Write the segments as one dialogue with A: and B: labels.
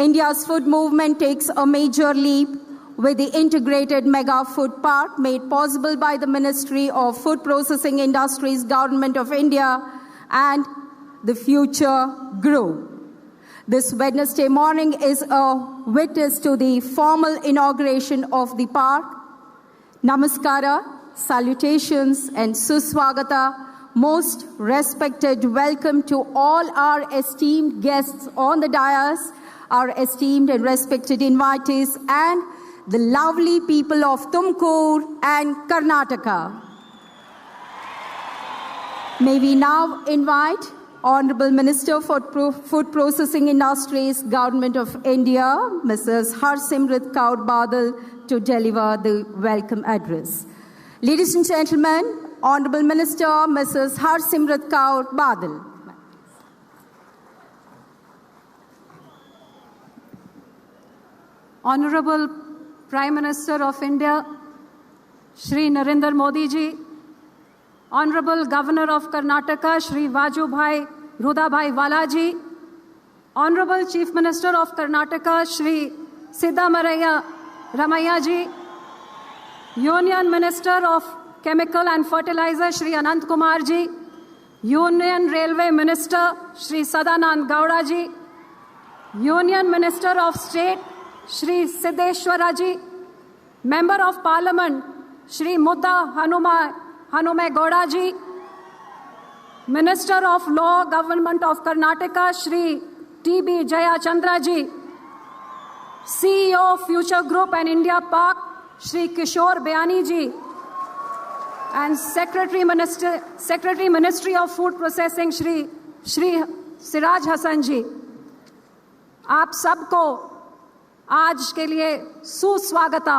A: India's food movement takes a major leap with the integrated mega food park made possible by the Ministry of Food Processing Industries, Government of India, and the Future Group. This Wednesday morning is a witness to the formal inauguration of the park. Namaskara, salutations, and suswagata. Most respected welcome to all our esteemed guests on the dais, our esteemed and respected invitees, and the lovely people of Tumkur and Karnataka. May we now invite Honorable Minister for Food Processing Industries, Government of India, Mrs. Harsimrat Kaur Badal, to deliver the welcome address. Ladies and gentlemen, Honorable Minister, Mrs. Harsimrat Kaur Badal.
B: Honorable Prime Minister of India, Shri Narendra Modi ji, Honorable Governor of Karnataka, Shri Vajubhai Rudabhai Walaji, Honorable Chief Minister of Karnataka, Shri Siddamaraiah Ramaiah ji, Union Minister of Chemical and Fertilizer, Shri Anant Kumar ji, Union Railway Minister, Shri Sadanand Gowda ji, Union Minister of State, Shri Siddeshwara ji, Member of Parliament, Shri Mudda Hanume Gowda ji, Minister of Law, Government of Karnataka, Shri T.B. Jayachandra ji, CEO Future Group and India Park, Shri Kishore Bayani ji, and Secretary Ministry of Food Processing, Shri Siraj Hassan ji. आप सबको आज के लिए सुस्वागता।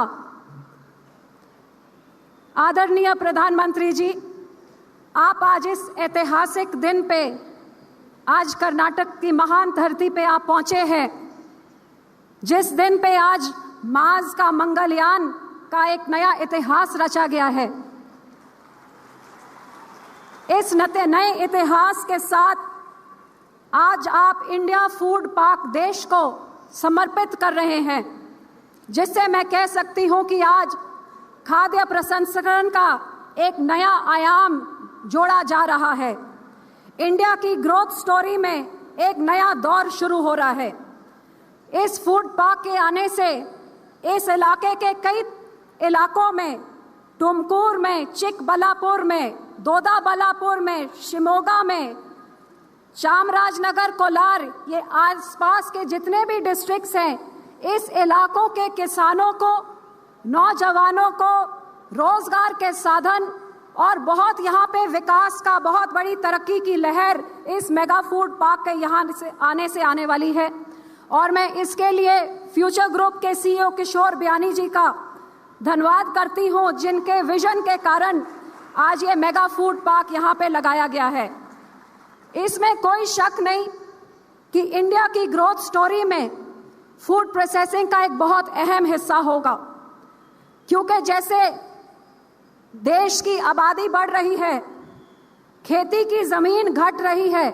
B: आदरणीय प्रधानमंत्री जी, आप आज इस ऐतिहासिक दिन पे, आज कर्नाटक की महान धरती पे आप पहुंचे हैं, जिस दिन पे आज मार्स का मंगलयान का एक नया इतिहास रचा गया है। इस नए इतिहास के साथ आज आप इंडिया फूड पार्क देश को समर्पित कर रहे हैं, जिससे मैं कह सकती हूं कि आज खाद्य प्रसंस्करण का एक नया आयाम जोड़ा जा रहा है। इंडिया की ग्रोथ स्टोरी में एक नया दौर शुरू हो रहा है। इस फूड पार्क के आने से इस इलाके के कई इलाकों में, टुमकुर में, चिकबल्लापुर में, दोदाबल्लापुर में, शिमोगा में, चामराजनगर, कोलार, ये आसपास के जितने भी डिस्ट्रिक्ट्स हैं, इस इलाकों के किसानों को, नौजवानों को रोजगार के साधन और बहुत यहाँ पे विकास का बहुत बड़ी तरक्की की लहर इस मेगा फूड पार्क के यहाँ से आने वाली है। और मैं इसके लिए फ्यूचर ग्रुप के सीईओ किशोर बयानी जी का धन्यवाद करती हूँ, जिनके विजन के कारण आज ये मेगा फूड पार्क यहाँ पे लगाया गया है। इसमें कोई शक नहीं कि इंडिया की ग्रोथ स्टोरी में फूड प्रोसेसिंग का एक बहुत अहम हिस्सा होगा, क्योंकि जैसे देश की आबादी बढ़ रही है, खेती की जमीन घट रही है,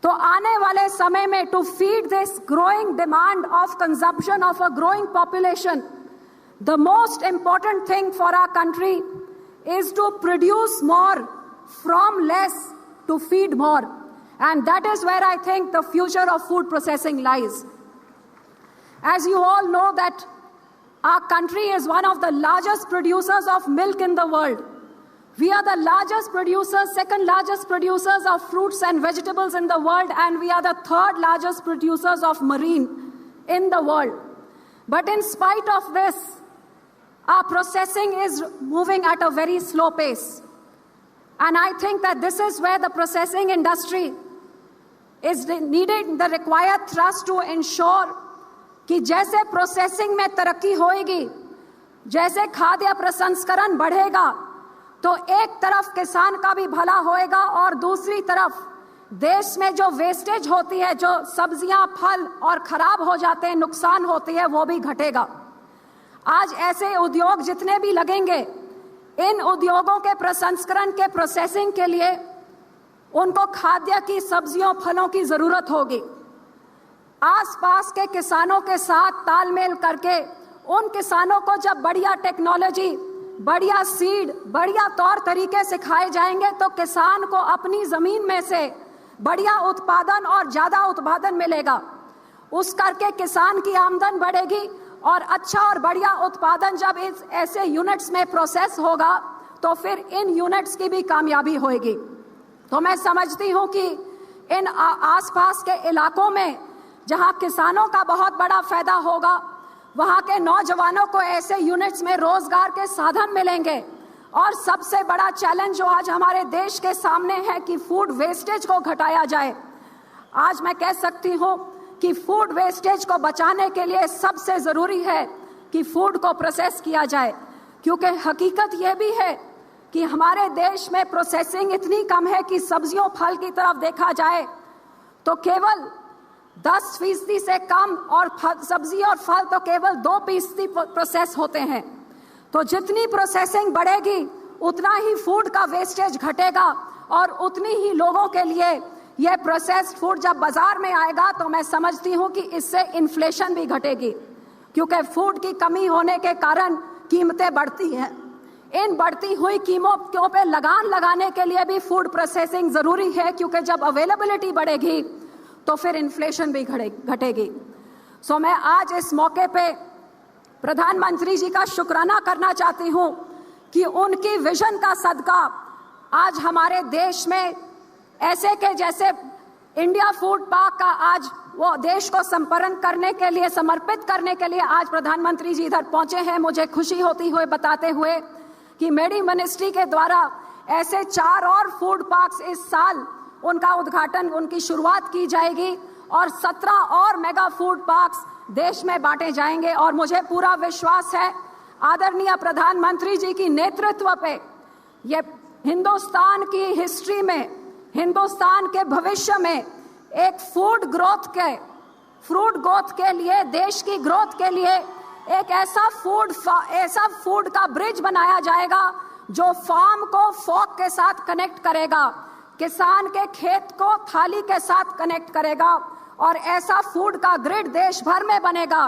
B: तो आने वाले समय में to feed this growing demand of consumption of a growing population, the most important thing for our country is to produce more from less to feed more, and that is where I think the future of food processing lies. As you all know that our country is one of the largest producers of milk in the world. We are the largest producers, second largest producers of fruits and vegetables in the world, and we are the third largest producers of marine in the world. But in spite of this, our processing is moving at a very slow pace. And I think that this is where the processing industry is needed the required thrust to ensure कि जैसे processing में तरक्की होएगी, जैसे खाद्य प्रसंस्करण बढ़ेगा, तो एक तरफ किसान का भी भला होएगा और दूसरी तरफ देश में जो वेस्टेज होती है, जो सब्जियां, फल और खराब हो जाते हैं, नुकसान होती है, वो भी घटेगा। आज ऐसे उद्योग जितने भी लगेंगे, इन उद्योगों के प्रसंस्करण के प्रोसेसिंग के लिए उनको खाद्य की सब्जियों, फलों की जरूरत होगी। आसपास के किसानों के साथ तालमेल करके उन किसानों को जब बढ़िया टेक्नोलॉजी, बढ़िया सीड, बढ़िया तौर तरीके सिखाए जाएंगे तो किसान को अपनी जमीन में से बढ़िया उत्पादन और ज्यादा उत्पादन मिलेगा। उस करके किसान की आमदन बढ़ेगी और अच्छा और बढ़िया उत्पादन जब इस ऐसे यूनिट्स में प्रोसेस होगा तो फिर इन यूनिट्स की भी कामयाबी होगी। तो मैं समझती हूं कि इन आसपास के इलाकों में जहां किसानों का बहुत बड़ा फायदा होगा, वहां के नौजवानों को ऐसे यूनिट्स में रोजगार के साधन मिलेंगे। और सबसे बड़ा चैलेंज जो आज हमारे देश के सामने है कि फूड वेस्टेज को घटाया जाए। आज मैं कह सकती हूं कि फूड वेस्टेज को बचाने के लिए सबसे जरूरी है कि फूड को प्रोसेस किया जाए, क्योंकि हकीकत यह भी है कि हमारे देश में प्रोसेसिंग इतनी कम है कि सब्जियों फल की तरफ देखा जाए तो केवल 10% से कम, और सब्जी और फल तो केवल 2% प्रोसेस होते हैं। तो जितनी प्रोसेसिंग बढ़ेगी उतना ही फूड का वेस्टेज घटेगा और उतनी ही लोगों के लिए यह प्रोसेस्ड फूड जब बाजार में आएगा तो मैं समझती हूं कि इससे इन्फ्लेशन भी घटेगी, क्योंकि फूड की कमी होने के कारण कीमतें बढ़ती हैं। इन बढ़ती हुई कीमतों पे लगान लगाने के लिए भी फूड प्रोसेसिंग जरूरी है, क्योंकि जब अवेलेबिलिटी बढ़ेगी तो फिर इन्फ्लेशन भी घटेगी। सो मैं आज इस मौके पे प्रधानमंत्री जी का शुक्राना करना चाहती हूं कि उनकी विजन का सदका आज हमारे देश में ऐसे के जैसे इंडिया फूड पार्क का आज वो देश को संपन्न करने के लिए, समर्पित करने के लिए आज प्रधानमंत्री जी इधर पहुंचे हैं। मुझे खुशी होती हुए बताते हुए कि मेरी मिनिस्ट्री के द्वारा ऐसे 4 और फूड पार्क्स इस साल उनका उद्घाटन, उनकी शुरुआत की जाएगी और 17 और मेगा फूड पार्क्स देश में बांटे जाएंगे। और मुझे पूरा विश्वास है आदरणीय प्रधानमंत्री जी की नेतृत्व पे ये हिंदुस्तान की हिस्ट्री में, हिंदुस्तान के भविष्य में एक फूड ग्रोथ के लिए, देश की ग्रोथ के लिए एक ऐसा फूड का ब्रिज बनाया जाएगा जो फार्म को फोक के साथ कनेक्ट करेगा, किसान के खेत को थाली के साथ कनेक्ट करेगा और ऐसा फूड का ग्रिड देश भर में बनेगा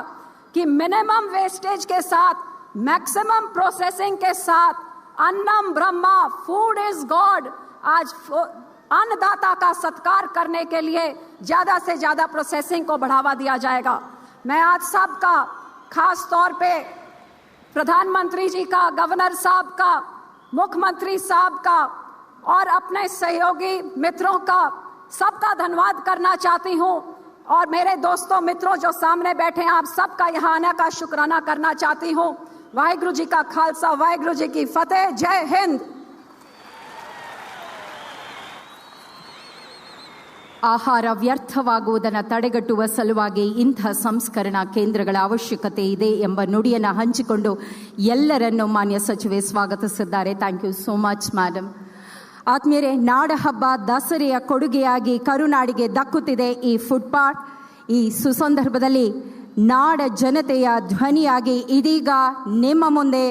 B: कि मिनिमम वेस्टेज के साथ, मैक्सिमम प्रोसेसिंग के साथ, अन्नम ब्रह्मा, फूड इज गॉड, आज अन्नदाता का सत्कार करने के लिए ज्यादा से ज्यादा प्रोसेसिंग को बढ़ावा दिया जाएगा। मैं आज सबका, खास तौर पे प्रधानमंत्री जी का, गवर्नर साहब का, मुख्यमंत्री साहब का और अपने सहयोगी मित्रों का, सबका धन्यवाद करना चाहती हूं। और मेरे दोस्तों, मित्रों जो सामने बैठे हैं, आप सबका यहाँ आने का शुक्राना करना चाहती हूं। वाहिगुरु जी का खालसा, वाहिगुरु जी की फतेह। जय हिंद।
A: ಆಹಾರ ವ್ಯರ್ಥವಾಗುವುದನ್ನು ತಡೆಗಟ್ಟುವ ಸಲುವಾಗಿ ಇಂಥ ಸಂಸ್ಕರಣಾ ಕೇಂದ್ರಗಳ ಅವಶ್ಯಕತೆ ಇದೆ ಎಂಬ ನುಡಿಯನ್ನು ಹಂಚಿಕೊಂಡು ಎಲ್ಲರನ್ನು ಮಾನ್ಯ ಸಚಿವೆ ಸ್ವಾಗತಿಸಿದ್ದಾರೆ. Thank you so much madam. ಆತ್ಮೀಯರೇ, ನಾಡ ಹಬ್ಬ ದಸರೆಯ ಕೊಡುಗೆಯಾಗಿ ಕರುನಾಡಿಗೆ ದಕ್ಕುತ್ತಿದೆ ಈ ಫುಡ್ ಪಾರ್ಕ್. ಈ ಸುಸಂದರ್ಭದಲ್ಲಿ ನಾಡ ಜನತೆಯ ಧ್ವನಿಯಾಗಿ ಇದೀಗ ನಿಮ್ಮ ಮುಂದೆ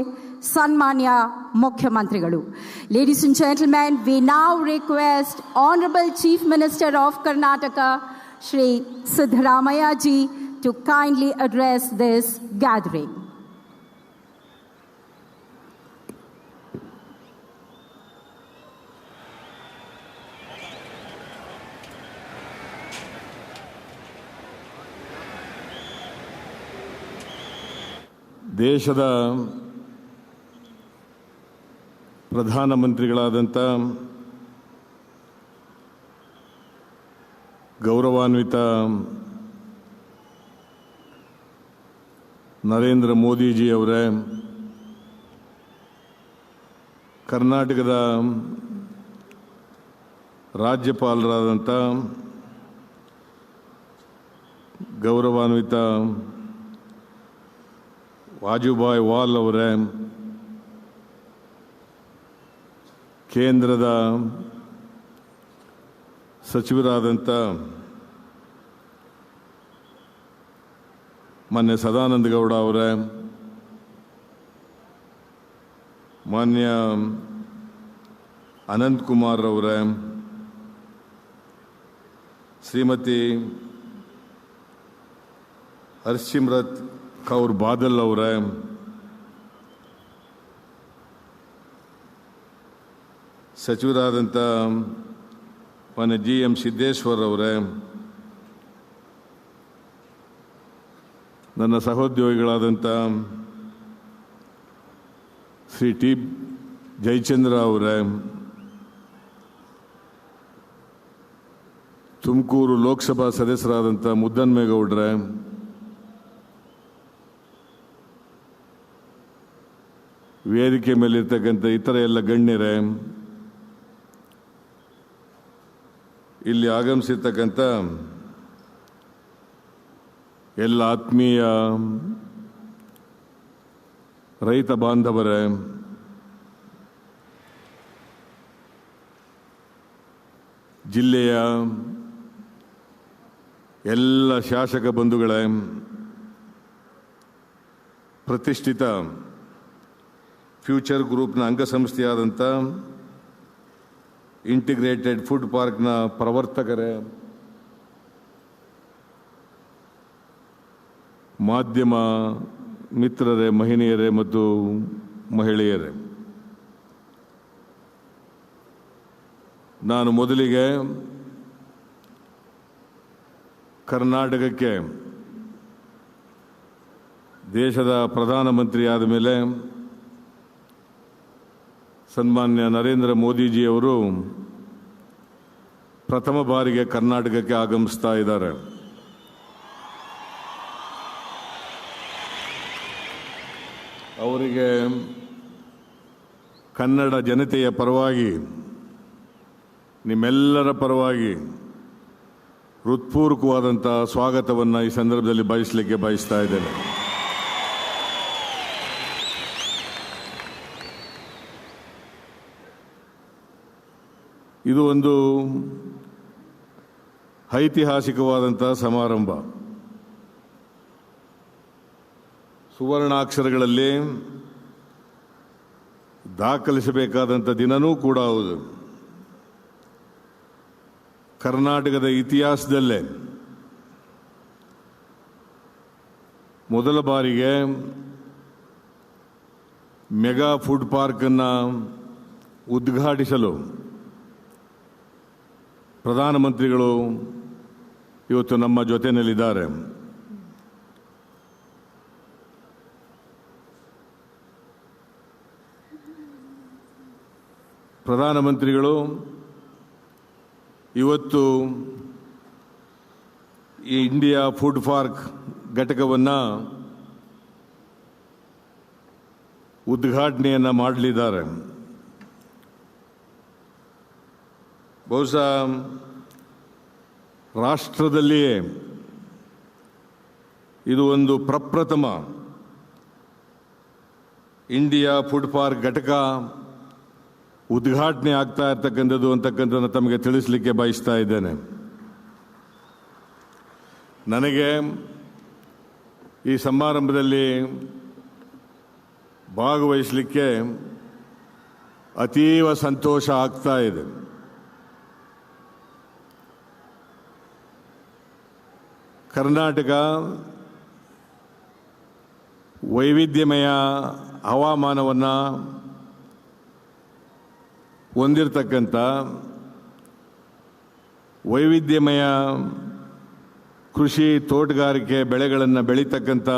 A: ಸನ್ಮಾನ್ಯ ಮುಖ್ಯಮಂತ್ರಿಗಳು. Ladies and gentlemen, we now request Honorable Chief Minister of Karnataka, Shri Siddaramaiah ji, to kindly address this gathering.
C: ದೇಶದ ಪ್ರಧಾನಮಂತ್ರಿಗಳಾದಂಥ ಗೌರವಾನ್ವಿತ ನರೇಂದ್ರ ಮೋದಿಜಿಯವರೇ, ಕರ್ನಾಟಕದ ರಾಜ್ಯಪಾಲರಾದಂಥ ಗೌರವಾನ್ವಿತ ವಾಜುಭಾಯಿ ವಾಲ್ ಅವರೇ, ಕೇಂದ್ರದ ಸಚಿವರಾದಂಥ ಮಾನ್ಯ ಸದಾನಂದ ಗೌಡ ಅವರೇ, ಮಾನ್ಯ ಅನಂತಕುಮಾರ್ ಅವರೇ, ಶ್ರೀಮತಿ ಹರ್ಸಿಮ್ರತ್ ಕೌರ್ ಬಾದಲ್ ಅವರೇ, ಸಚಿವರಾದಂಥ ಮಾನ್ಯ GM ಸಿದ್ದೇಶ್ವರ್ ಅವರೇ, ನನ್ನ ಸಹೋದ್ಯೋಗಿಗಳಾದಂಥ ಶ್ರೀ ಟಿ ಜಯಚಂದ್ರ ಅವರೇ, ತುಮಕೂರು ಲೋಕಸಭಾ ಸದಸ್ಯರಾದಂಥ ಮುದ್ದನ್ಮೇಗೌಡ್ರೆ, ವೇದಿಕೆ ಮೇಲಿರ್ತಕ್ಕಂಥ ಇತರ ಎಲ್ಲ ಗಣ್ಯರೇ, ಇಲ್ಲಿ ಆಗಮಿಸಿರ್ತಕ್ಕಂಥ ಎಲ್ಲ ಆತ್ಮೀಯ ರೈತ ಬಾಂಧವರೇ, ಜಿಲ್ಲೆಯ ಎಲ್ಲ ಶಾಸಕ ಬಂಧುಗಳೇ, ಪ್ರತಿಷ್ಠಿತ ಫ್ಯೂಚರ್ ಗ್ರೂಪ್ನ ಅಂಗಸಂಸ್ಥೆಯಾದಂಥ ಇಂಟಿಗ್ರೇಟೆಡ್ ಫುಡ್ ಪಾರ್ಕ್ನ ಪ್ರವರ್ತಕರೇ, ಮಾಧ್ಯಮ ಮಿತ್ರರೇ, ಮಹಿಳೆಯರೇ ಮತ್ತು ಮಹಿಳೆಯರೇ, ನಾನು ಮೊದಲಿಗೆ ಕರ್ನಾಟಕಕ್ಕೆ ದೇಶದ ಪ್ರಧಾನಮಂತ್ರಿ ಆದ ಮೇಲೆ ಸನ್ಮಾನ್ಯ ನರೇಂದ್ರ ಮೋದಿಜಿಯವರು ಪ್ರಥಮ ಬಾರಿಗೆ ಕರ್ನಾಟಕಕ್ಕೆ ಆಗಮಿಸ್ತಾ ಇದ್ದಾರೆ. ಅವರಿಗೆ ಕನ್ನಡ ಜನತೆಯ ಪರವಾಗಿ, ನಿಮ್ಮೆಲ್ಲರ ಪರವಾಗಿ ಹೃತ್ಪೂರ್ವಕವಾದಂಥ ಸ್ವಾಗತವನ್ನು ಈ ಸಂದರ್ಭದಲ್ಲಿ ಬಯಸ್ತಾ ಇದ್ದೇನೆ. ಇದು ಒಂದು ಐತಿಹಾಸಿಕವಾದಂಥ ಸಮಾರಂಭ. ಸುವರ್ಣಾಕ್ಷರಗಳಲ್ಲಿ ದಾಖಲಿಸಬೇಕಾದಂಥ ದಿನವೂ ಕೂಡ ಹೌದು. ಕರ್ನಾಟಕದ ಇತಿಹಾಸದಲ್ಲೇ ಮೊದಲ ಬಾರಿಗೆ ಮೆಗಾ ಫುಡ್ ಪಾರ್ಕನ್ನು ಉದ್ಘಾಟಿಸಲು ಪ್ರಧಾನಮಂತ್ರಿಗಳು ಇವತ್ತು ನಮ್ಮ ಜೊತೆಯಲ್ಲಿದ್ದಾರೆ. ಪ್ರಧಾನಮಂತ್ರಿಗಳು ಇವತ್ತು ಈ ಇಂಡಿಯಾ ಫುಡ್ ಪಾರ್ಕ್ ಘಟಕವನ್ನು ಉದ್ಘಾಟನೆಯನ್ನು ಮಾಡಲಿದ್ದಾರೆ. ಬಹುಶಃ ರಾಷ್ಟ್ರದಲ್ಲಿಯೇ ಇದು ಒಂದು ಪ್ರಪ್ರಥಮ ಇಂಡಿಯಾ ಫುಡ್ ಪಾರ್ಕ್ ಘಟಕ ಉದ್ಘಾಟನೆ ಆಗ್ತಾ ಇರ್ತಕ್ಕಂಥದ್ದು ಅಂತಕ್ಕಂಥದ್ದನ್ನು ತಮಗೆ ತಿಳಿಸಲಿಕ್ಕೆ ಬಯಸ್ತಾ ಇದ್ದೇನೆ. ನನಗೆ ಈ ಸಮಾರಂಭದಲ್ಲಿ ಭಾಗವಹಿಸಲಿಕ್ಕೆ ಅತೀವ ಸಂತೋಷ ಆಗ್ತಾ ಇದೆ. ಕರ್ನಾಟಕ ವೈವಿಧ್ಯಮಯ ಹವಾಮಾನವನ್ನು ಹೊಂದಿರತಕ್ಕಂಥ, ವೈವಿಧ್ಯಮಯ ಕೃಷಿ ತೋಟಗಾರಿಕೆ ಬೆಳೆಗಳನ್ನು ಬೆಳೀತಕ್ಕಂಥ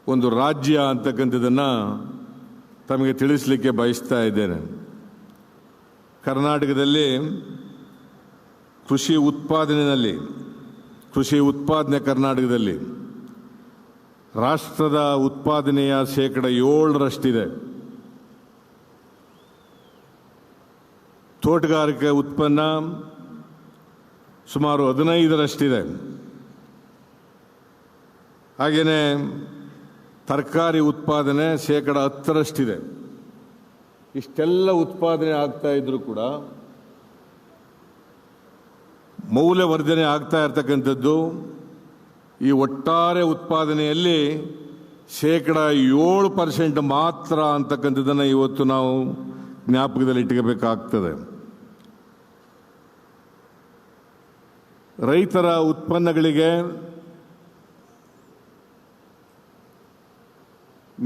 C: ಒಂದು ರಾಜ್ಯ ಅಂತಕ್ಕಂಥದ್ದನ್ನು ತಮಗೆ ತಿಳಿಸಲಿಕ್ಕೆ ಬಯಸ್ತಾ ಇದ್ದೇನೆ. ಕರ್ನಾಟಕದಲ್ಲಿ ಕೃಷಿ ಉತ್ಪಾದನೆ ಕರ್ನಾಟಕದಲ್ಲಿ ರಾಷ್ಟ್ರದ ಉತ್ಪಾದನೆಯ 7% ತೋಟಗಾರಿಕೆ ಉತ್ಪನ್ನ ಸುಮಾರು 15% ಹಾಗೆಯೇ ತರಕಾರಿ ಉತ್ಪಾದನೆ 10% ಇಷ್ಟೆಲ್ಲ ಉತ್ಪಾದನೆ ಆಗ್ತಾ ಇದ್ರೂ ಕೂಡ ಮೌಲ್ಯವರ್ಧನೆ ಆಗ್ತಾ ಇರತಕ್ಕಂಥದ್ದು ಈ ಒಟ್ಟಾರೆ ಉತ್ಪಾದನೆಯಲ್ಲಿ 7% ಮಾತ್ರ ಅಂತಕ್ಕಂಥದ್ದನ್ನು ಇವತ್ತು ನಾವು ಜ್ಞಾಪಕದಲ್ಲಿ ಇಟ್ಕೋಬೇಕಾಗ್ತದೆ. ರೈತರ ಉತ್ಪನ್ನಗಳಿಗೆ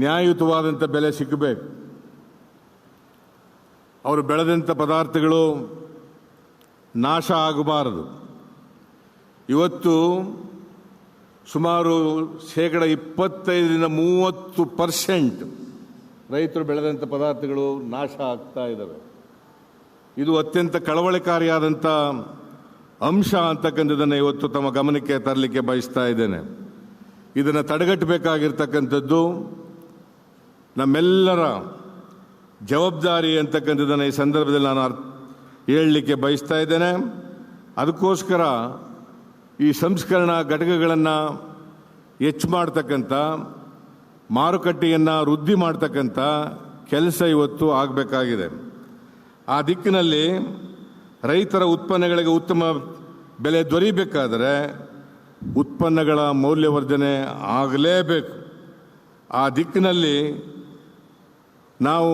C: ನ್ಯಾಯಯುತವಾದಂಥ ಬೆಲೆ ಸಿಗಬೇಕು. ಅವರು ಬೆಳೆದಂಥ ಪದಾರ್ಥಗಳು ನಾಶ ಆಗಬಾರದು. ಇವತ್ತು ಸುಮಾರು 25-30% ರೈತರು ಬೆಳೆದಂಥ ಪದಾರ್ಥಗಳು ನಾಶ ಆಗ್ತಾ ಇದ್ದಾವೆ. ಇದು ಅತ್ಯಂತ ಕಳವಳಕಾರಿಯಾದಂಥ ಅಂಶ ಅಂತಕ್ಕಂಥದ್ದನ್ನು ಇವತ್ತು ತಮ್ಮ ಗಮನಕ್ಕೆ ತರಲಿಕ್ಕೆ ಬಯಸ್ತಾ ಇದ್ದೇನೆ. ಇದನ್ನು ತಡೆಗಟ್ಟಬೇಕಾಗಿರ್ತಕ್ಕಂಥದ್ದು ನಮ್ಮೆಲ್ಲರ ಜವಾಬ್ದಾರಿ ಅಂತಕ್ಕಂಥದ್ದನ್ನು ಈ ಸಂದರ್ಭದಲ್ಲಿ ನಾನು ಹೇಳಲಿಕ್ಕೆ ಬಯಸ್ತಾ ಇದ್ದೇನೆ. ಅದಕ್ಕೋಸ್ಕರ ಈ ಸಂಸ್ಕರಣಾ ಘಟಕಗಳನ್ನು ಹೆಚ್ಚು ಮಾಡ್ತಕ್ಕಂಥ, ಮಾರುಕಟ್ಟೆಯನ್ನು ವೃದ್ಧಿ ಮಾಡ್ತಕ್ಕಂಥ ಕೆಲಸ ಇವತ್ತು ಆಗಬೇಕಾಗಿದೆ. ಆ ದಿಕ್ಕಿನಲ್ಲಿ ರೈತರ ಉತ್ಪನ್ನಗಳಿಗೆ ಉತ್ತಮ ಬೆಲೆ ದೊರೆಯಬೇಕಾದರೆ ಉತ್ಪನ್ನಗಳ ಮೌಲ್ಯವರ್ಧನೆ ಆಗಲೇಬೇಕು. ಆ ದಿಕ್ಕಿನಲ್ಲಿ ನಾವು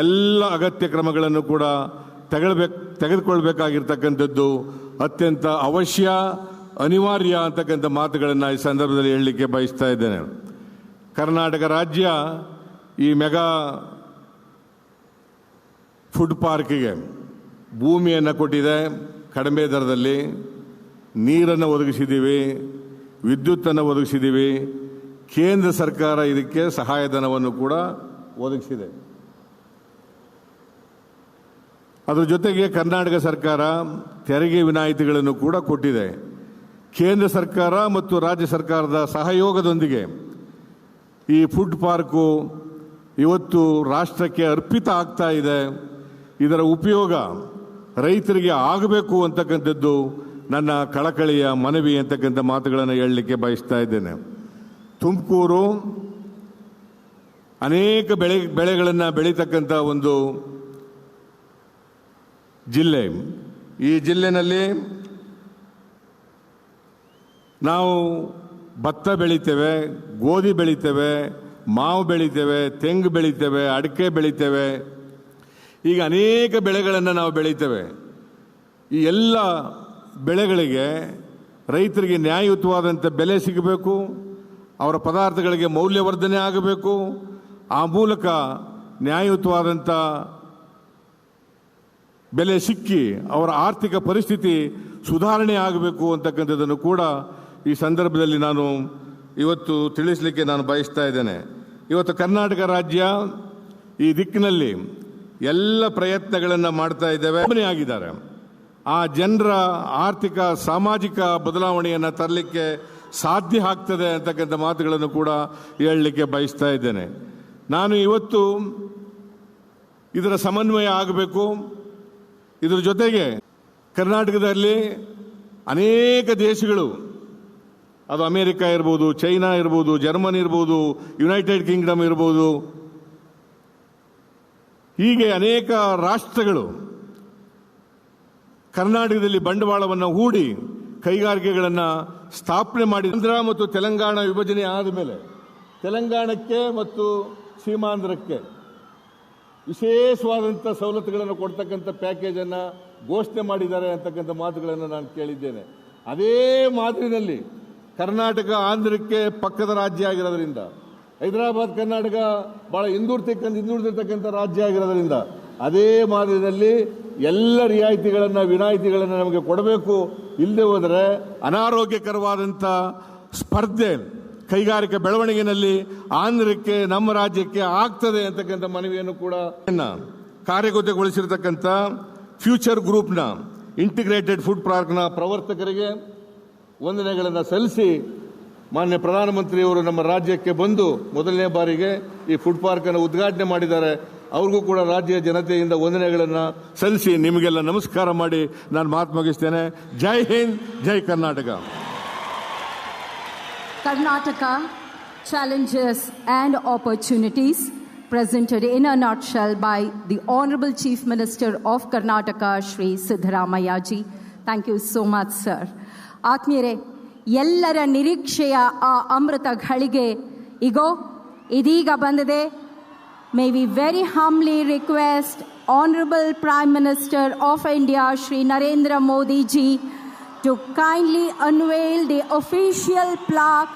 C: ಎಲ್ಲ ಅಗತ್ಯ ಕ್ರಮಗಳನ್ನು ಕೂಡ ತೆಗೆದುಕೊಳ್ಬೇಕಾಗಿರ್ತಕ್ಕಂಥದ್ದು ಅತ್ಯಂತ ಅವಶ್ಯ, ಅನಿವಾರ್ಯ ಅಂತಕ್ಕಂಥ ಮಾತುಗಳನ್ನು ಈ ಸಂದರ್ಭದಲ್ಲಿ ಹೇಳಲಿಕ್ಕೆ ಬಯಸ್ತಾ ಇದ್ದೇನೆ. ಕರ್ನಾಟಕ ರಾಜ್ಯ ಈ ಮೆಗಾ ಫುಡ್ ಪಾರ್ಕಿಗೆ ಭೂಮಿಯನ್ನು ಕೊಟ್ಟಿದೆ, ಕಡಿಮೆ ದರದಲ್ಲಿ ನೀರನ್ನು ಒದಗಿಸಿದ್ದೀವಿ, ವಿದ್ಯುತ್ತನ್ನು ಒದಗಿಸಿದ್ದೀವಿ. ಕೇಂದ್ರ ಸರ್ಕಾರ ಇದಕ್ಕೆ ಸಹಾಯಧನವನ್ನು ಕೂಡ ಒದಗಿಸಿದೆ. ಅದರ ಜೊತೆಗೆ ಕರ್ನಾಟಕ ಸರ್ಕಾರ ತೆರಿಗೆ ವಿನಾಯಿತಿಗಳನ್ನು ಕೂಡ ಕೊಟ್ಟಿದೆ. ಕೇಂದ್ರ ಸರ್ಕಾರ ಮತ್ತು ರಾಜ್ಯ ಸರ್ಕಾರದ ಸಹಯೋಗದೊಂದಿಗೆ ಈ ಫುಡ್ ಪಾರ್ಕು ಇವತ್ತು ರಾಷ್ಟ್ರಕ್ಕೆ ಅರ್ಪಿತ ಆಗ್ತಾ ಇದೆ. ಇದರ ಉಪಯೋಗ ರೈತರಿಗೆ ಆಗಬೇಕು ಅಂತಕ್ಕಂಥದ್ದು ನನ್ನ ಕಳಕಳಿಯ ಮನವಿ ಅಂತಕ್ಕಂಥ ಮಾತುಗಳನ್ನು ಹೇಳಲಿಕ್ಕೆ ಬಯಸ್ತಾ ಇದ್ದೇನೆ. ತುಮಕೂರು ಅನೇಕ ಬೆಳೆಗಳನ್ನು ಬೆಳೀತಕ್ಕಂಥ ಒಂದು ಜಿಲ್ಲೆ. ಈ ಜಿಲ್ಲೆನಲ್ಲಿ ನಾವು ಭತ್ತ ಬೆಳಿತೇವೆ, ಗೋಧಿ ಬೆಳಿತೇವೆ, ಮಾವು ಬೆಳಿತೇವೆ, ತೆಂಗು ಬೆಳಿತೇವೆ, ಅಡಿಕೆ ಬೆಳಿತೇವೆ. ಈಗ ಅನೇಕ ಬೆಳೆಗಳನ್ನು ನಾವು ಬೆಳಿತೇವೆ. ಈ ಎಲ್ಲ ಬೆಳೆಗಳಿಗೆ ರೈತರಿಗೆ ನ್ಯಾಯಯುತವಾದಂಥ ಬೆಲೆ ಸಿಗಬೇಕು, ಅವರ ಪದಾರ್ಥಗಳಿಗೆ ಮೌಲ್ಯವರ್ಧನೆ ಆಗಬೇಕು. ಆ ಮೂಲಕ ನ್ಯಾಯಯುತವಾದಂಥ ಬೆಲೆ ಸಿಕ್ಕಿ ಅವರ ಆರ್ಥಿಕ ಪರಿಸ್ಥಿತಿ ಸುಧಾರಣೆ ಆಗಬೇಕು ಅಂತಕ್ಕಂಥದ್ದನ್ನು ಕೂಡ ಈ ಸಂದರ್ಭದಲ್ಲಿ ನಾನು ಇವತ್ತು ತಿಳಿಸಲಿಕ್ಕೆ ನಾನು ಬಯಸ್ತಾ ಇದ್ದೇನೆ. ಇವತ್ತು ಕರ್ನಾಟಕ ರಾಜ್ಯ ಈ ದಿಕ್ಕಿನಲ್ಲಿ ಎಲ್ಲ ಪ್ರಯತ್ನಗಳನ್ನು ಮಾಡ್ತಾ ಇದ್ದೇವೆ. ಆಗಿದ್ದಾರೆ ಆ ಜನರ ಆರ್ಥಿಕ ಸಾಮಾಜಿಕ ಬದಲಾವಣೆಯನ್ನು ತರಲಿಕ್ಕೆ ಸಾಧ್ಯ ಆಗ್ತದೆ ಅಂತಕ್ಕಂಥ ಮಾತುಗಳನ್ನು ಕೂಡ ಹೇಳಲಿಕ್ಕೆ ಬಯಸ್ತಾ ಇದ್ದೇನೆ. ನಾನು ಇವತ್ತು ಇದರ ಸಮನ್ವಯ ಆಗಬೇಕು. ಇದರ ಜೊತೆಗೆ ಕರ್ನಾಟಕದಲ್ಲಿ ಅನೇಕ ದೇಶಗಳು, ಅದು ಅಮೇರಿಕ ಇರ್ಬೋದು, ಚೈನಾ ಇರ್ಬೋದು, ಜರ್ಮನಿ ಇರ್ಬೋದು, ಯುನೈಟೆಡ್ ಕಿಂಗ್ಡಮ್ ಇರ್ಬೋದು, ಹೀಗೆ ಅನೇಕ ರಾಷ್ಟ್ರಗಳು ಕರ್ನಾಟಕದಲ್ಲಿ ಬಂಡವಾಳವನ್ನು ಹೂಡಿ ಕೈಗಾರಿಕೆಗಳನ್ನು ಸ್ಥಾಪನೆ ಮಾಡಿ. ಆಂಧ್ರ ಮತ್ತು ತೆಲಂಗಾಣ ವಿಭಜನೆ ಆದ ಮೇಲೆ ತೆಲಂಗಾಣಕ್ಕೆ ಮತ್ತು ಸೀಮಾಂಧ್ರಕ್ಕೆ ವಿಶೇಷವಾದಂಥ ಸವಲತ್ತುಗಳನ್ನು ಕೊಡ್ತಕ್ಕಂಥ ಪ್ಯಾಕೇಜನ್ನು ಘೋಷಣೆ ಮಾಡಿದ್ದಾರೆ ಅಂತಕ್ಕಂಥ ಮಾತುಗಳನ್ನು ನಾನು ಕೇಳಿದ್ದೇನೆ. ಅದೇ ಮಾದರಿನಲ್ಲಿ ಕರ್ನಾಟಕ ಆಂಧ್ರಕ್ಕೆ ಪಕ್ಕದ ರಾಜ್ಯ ಆಗಿರೋದ್ರಿಂದ, ಹೈದರಾಬಾದ್ ಕರ್ನಾಟಕ ಭಾಳ ಹಿಂದುಳಿದಿರ್ತಕ್ಕಂಥ ರಾಜ್ಯ ಆಗಿರೋದ್ರಿಂದ ಅದೇ ಮಾದರಿನಲ್ಲಿ ಎಲ್ಲ ರಿಯಾಯಿತಿಗಳನ್ನು, ವಿನಾಯಿತಿಗಳನ್ನು ನಮಗೆ ಕೊಡಬೇಕು. ಇಲ್ಲದೆ ಹೋದರೆ ಅನಾರೋಗ್ಯಕರವಾದಂಥ ಸ್ಪರ್ಧೆ ಕೈಗಾರಿಕಾ ಬೆಳವಣಿಗೆಯಲ್ಲಿ ಆಂಧ್ರಕ್ಕೆ, ನಮ್ಮ ರಾಜ್ಯಕ್ಕೆ ಆಗ್ತದೆ ಅಂತಕ್ಕಂಥ ಮನವಿಯನ್ನು ಕೂಡ ಕಾರ್ಯಗತಗೊಳಿಸಿರ್ತಕ್ಕಂಥ ಫ್ಯೂಚರ್ ಗ್ರೂಪ್ನ ಇಂಟಿಗ್ರೇಟೆಡ್ ಫುಡ್ ಪಾರ್ಕ್ನ ಪ್ರವರ್ತಕರಿಗೆ ವಂದನೆಗಳನ್ನು ಸಲ್ಲಿಸಿ, ಮಾನ್ಯ ಪ್ರಧಾನಮಂತ್ರಿಯವರು ನಮ್ಮ ರಾಜ್ಯಕ್ಕೆ ಬಂದು ಮೊದಲನೇ ಬಾರಿಗೆ ಈ ಫುಡ್ ಪಾರ್ಕನ್ನು ಉದ್ಘಾಟನೆ ಮಾಡಿದ್ದಾರೆ. ಅವ್ರಿಗೂ ಕೂಡ ರಾಜ್ಯ ಜನತೆಯಿಂದ ವಂದನೆಗಳನ್ನು ಸಲ್ಲಿಸಿ ನಿಮಗೆಲ್ಲ ನಮಸ್ಕಾರ ಮಾಡಿ ನಾನು ಮಾತು ಮುಗಿಸ್ತೇನೆ. ಜೈ ಹಿಂದ್, ಜೈ Karnataka.
A: Karnataka challenges and opportunities presented in a nutshell by the Honorable Chief Minister of Karnataka, Shri Siddaramaiah ji. Thank you so much, sir. ಆತ್ಮೀಯರೇ, ಎಲ್ಲರ ನಿರೀಕ್ಷೆಯ ಆ ಅಮೃತ ಘಳಿಗೆ ಇದೀಗ ಬಂದಿದೆ. May we very humbly request Honorable Prime Minister of India, Shri Narendra Modi ji, to kindly unveil the official plaque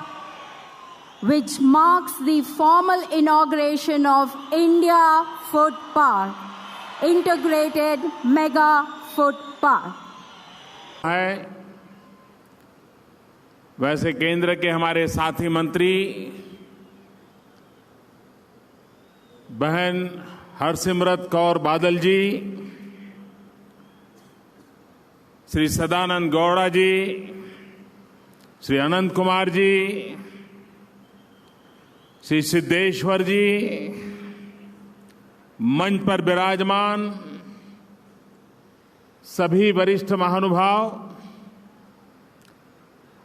A: which marks the formal inauguration of India Food Park, integrated mega food park.
D: है वैसे केंद्र के हमारे साथी मंत्री बहन हरसिमरत कौर बादल जी, श्री सदानंद गौड़ा जी, श्री अनंत कुमार जी, श्री सिद्धेश्वर जी, मंच पर विराजमान सभी वरिष्ठ महानुभाव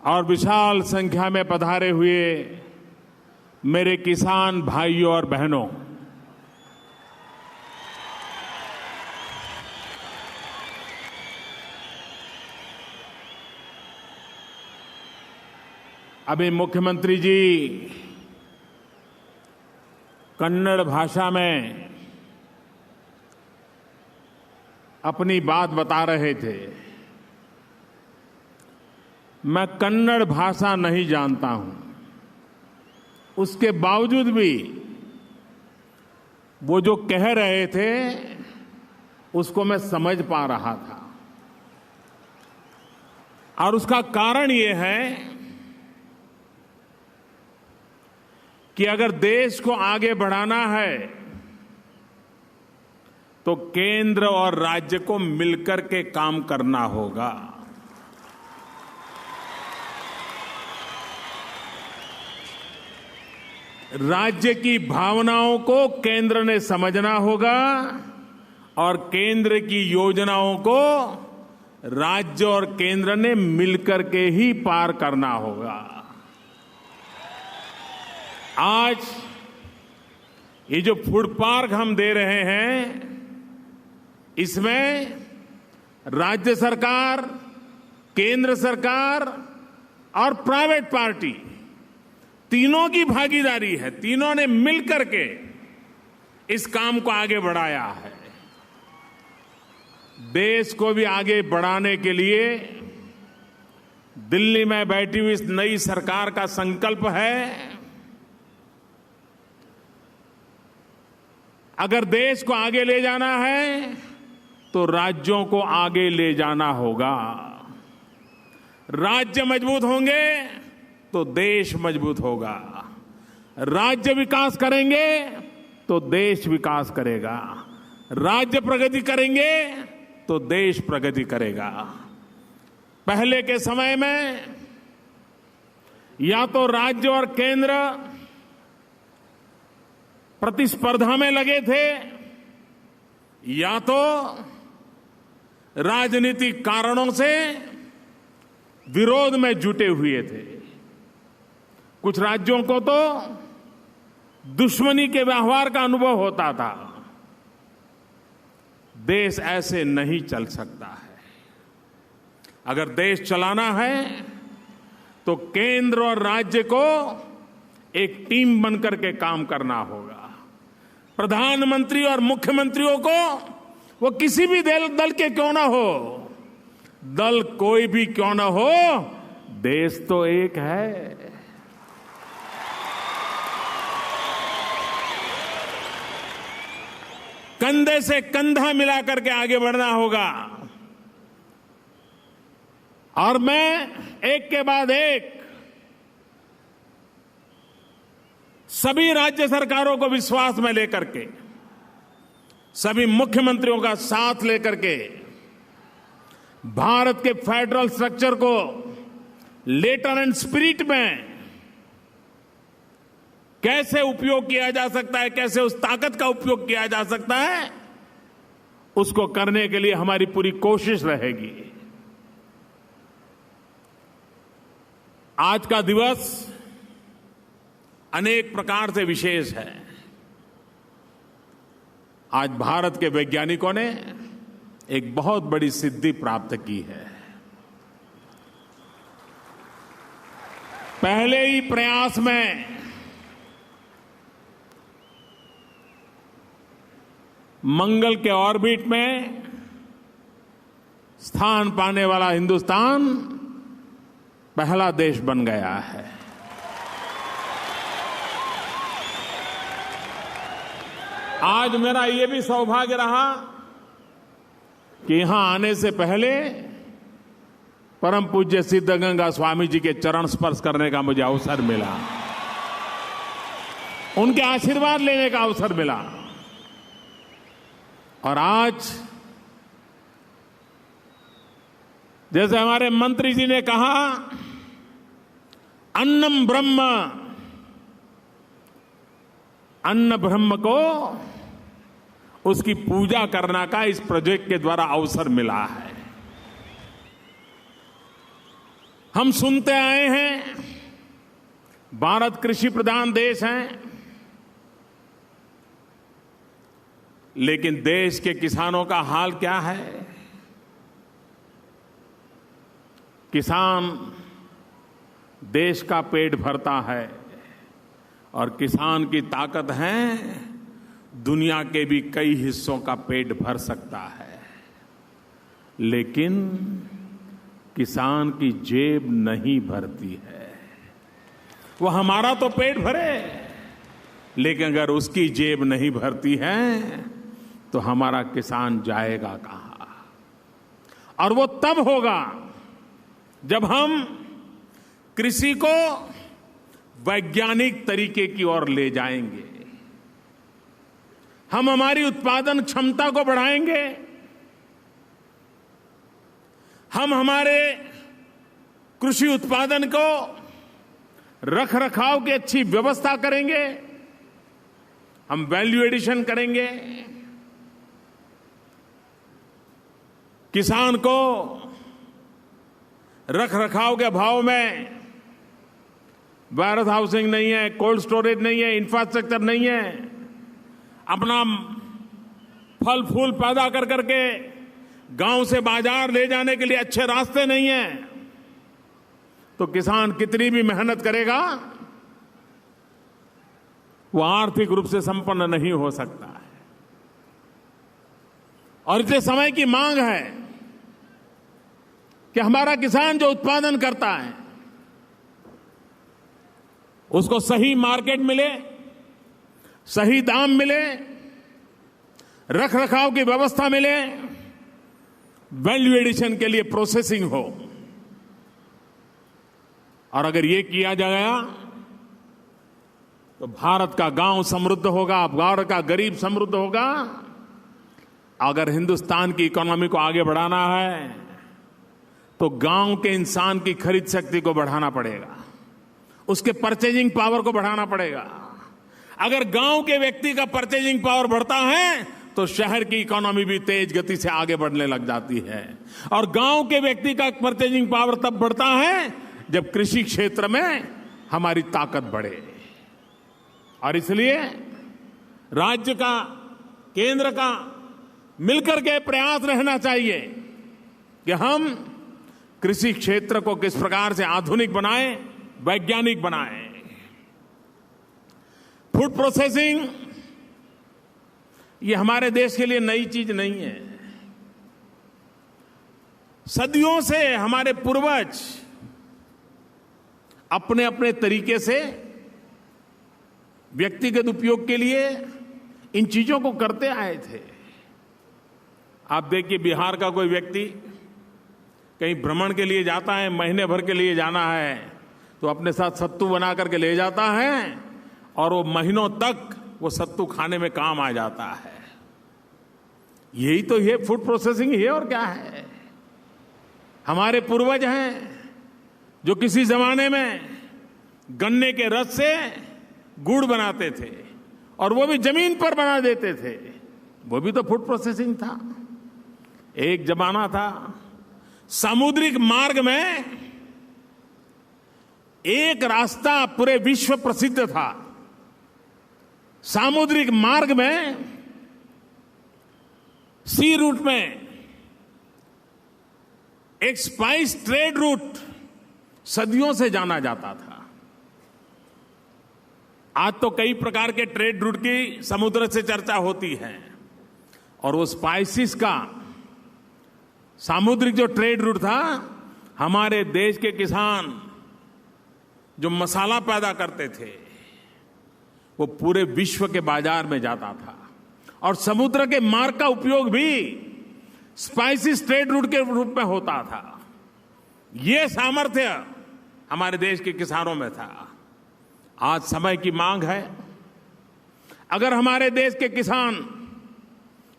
D: और विशाल संख्या में पधारे हुए मेरे किसान भाइयों और बहनों, अभी मुख्यमंत्री जी कन्नड़ भाषा में अपनी बात बता रहे थे। मैं कन्नड़ भाषा नहीं जानता हूं, उसके बावजूद भी वो जो कह रहे थे उसको मैं समझ पा रहा था। और उसका कारण ये है कि अगर देश को आगे बढ़ाना है तो केंद्र और राज्य को मिलकर के काम करना होगा। राज्य की भावनाओं को केंद्र ने समझना होगा और केंद्र की योजनाओं को राज्य और केंद्र ने मिलकर के ही पार करना होगा। आज ये जो फूड पार्क हम दे रहे हैं, इसमें राज्य सरकार, केंद्र सरकार और प्राइवेट पार्टी तीनों की भागीदारी है। तीनों ने मिलकर के इस काम को आगे बढ़ाया है। देश को भी आगे बढ़ाने के लिए दिल्ली में बैठी हुई इस नई सरकार का संकल्प है, अगर देश को आगे ले जाना है तो राज्यों को आगे ले जाना होगा। राज्य मजबूत होंगे तो देश मजबूत होगा। राज्य विकास करेंगे तो देश विकास करेगा। राज्य प्रगति करेंगे तो देश प्रगति करेगा। पहले के समय में या तो राज्य और केंद्र प्रतिस्पर्धा में लगे थे या तो राजनीतिक कारणों से विरोध में जुटे हुए थे। कुछ राज्यों को तो दुश्मनी के व्यवहार का अनुभव होता था। देश ऐसे नहीं चल सकता है। अगर देश चलाना है तो केंद्र और राज्य को एक टीम बनकर के काम करना होगा। प्रधानमंत्री और मुख्यमंत्रियों को वो किसी भी दल के क्यों ना हो, दल कोई भी क्यों ना हो, देश तो एक है। कंधे से कंधा मिलाकर के आगे बढ़ना होगा। और मैं एक के बाद एक सभी राज्य सरकारों को विश्वास में लेकर के, सभी मुख्यमंत्रियों का साथ लेकर के भारत के फेडरल स्ट्रक्चर को लेटर एंड स्पिरिट में कैसे उपयोग किया जा सकता है, कैसे उस ताकत का उपयोग किया जा सकता है, उसको करने के लिए हमारी पूरी कोशिश रहेगी। आज का दिवस अनेक प्रकार से विशेष है। आज भारत के वैज्ञानिकों ने एक बहुत बड़ी सिद्धि प्राप्त की है। पहले ही प्रयास में मंगल के ऑर्बिट में स्थान पाने वाला हिंदुस्तान पहला देश बन गया है। आज मेरा ये भी सौभाग्य रहा कि यहां आने से पहले परम पूज्य सिद्धगंगा स्वामी जी के चरण स्पर्श करने का मुझे अवसर मिला, उनके आशीर्वाद लेने का अवसर मिला। और आज जैसे हमारे मंत्री जी ने कहा, अन्नम ब्रह्म, अन्न ब्रह्म को उसकी पूजा करना का इस प्रोजेक्ट के द्वारा अवसर मिला है। हम सुनते आए हैं भारत कृषि प्रधान देश है, लेकिन देश के किसानों का हाल क्या है? किसान देश का पेट भरता है और किसान की ताकत है दुनिया के भी कई हिस्सों का पेट भर सकता है, लेकिन किसान की जेब नहीं भरती है। वो हमारा तो पेट भरे, लेकिन अगर उसकी जेब नहीं भरती है तो हमारा किसान जाएगा कहां? और वो तब होगा जब हम कृषि को वैज्ञानिक तरीके की ओर ले जाएंगे, हम हमारी उत्पादन क्षमता को बढ़ाएंगे, हम हमारे कृषि उत्पादन को रख रखाव की अच्छी व्यवस्था करेंगे, हम वैल्यू एडिशन करेंगे, किसान को रख रखाव के भाव में वेयर हाउसिंग नहीं है, कोल्ड स्टोरेज नहीं है, इंफ्रास्ट्रक्चर नहीं है, अपना फल फूल पैदा कर करके गांव से बाजार ले जाने के लिए अच्छे रास्ते नहीं है, तो किसान कितनी भी मेहनत करेगा वो आर्थिक रूप से संपन्न नहीं हो सकता है। और इतने समय की मांग है कि हमारा किसान जो उत्पादन करता है उसको सही मार्केट मिले, सही दाम मिले, रख रखाव की व्यवस्था मिले, वैल्यू एडिशन के लिए प्रोसेसिंग हो। और अगर ये किया जाएगा तो भारत का गांव समृद्ध होगा, भारत का गरीब समृद्ध होगा। अगर हिंदुस्तान की इकोनॉमी को आगे बढ़ाना है तो गांव के इंसान की खरीद शक्ति को बढ़ाना पड़ेगा, उसके परचेजिंग पावर को बढ़ाना पड़ेगा। अगर गांव के व्यक्ति का परचेजिंग पावर बढ़ता है तो शहर की इकोनॉमी भी तेज गति से आगे बढ़ने लग जाती है। और गांव के व्यक्ति का परचेजिंग पावर तब बढ़ता है जब कृषि क्षेत्र में हमारी ताकत बढ़े। और इसलिए राज्य का, केंद्र का मिलकर के प्रयास रहना चाहिए कि हम कृषि क्षेत्र को किस प्रकार से आधुनिक बनाएं, वैज्ञानिक बनाएं। फूड प्रोसेसिंग ये हमारे देश के लिए नई चीज नहीं है। सदियों से हमारे पूर्वज अपने अपने तरीके से व्यक्तिगत उपयोग के लिए इन चीजों को करते आए थे। आप देखिए, बिहार का कोई व्यक्ति कहीं भ्रमण के लिए जाता है, महीने भर के लिए जाना है, तो अपने साथ सत्तू बना करके ले जाता है और वो महीनों तक वो सत्तू खाने में काम आ जाता है। यही तो ये फूड प्रोसेसिंग है, और क्या है। हमारे पूर्वज हैं जो किसी जमाने में गन्ने के रस से गुड़ बनाते थे और वो भी जमीन पर बना देते थे, वो भी तो फूड प्रोसेसिंग था। एक जमाना था सामुद्रिक मार्ग में एक रास्ता पूरे विश्व प्रसिद्ध था। सामुद्रिक मार्ग में, सी रूट में एक स्पाइस ट्रेड रूट सदियों से जाना जाता था। आज तो कई प्रकार के ट्रेड रूट की समुद्र से चर्चा होती है, और वो स्पाइसिस का सामुद्रिक जो ट्रेड रूट था, हमारे देश के किसान जो मसाला पैदा करते थे वो पूरे विश्व के बाजार में जाता था। और समुद्र के मार्ग का उपयोग भी स्पाइसेस ट्रेड रूट के रूप में होता था। ये सामर्थ्य हमारे देश के किसानों में था। आज समय की मांग है, अगर हमारे देश के किसान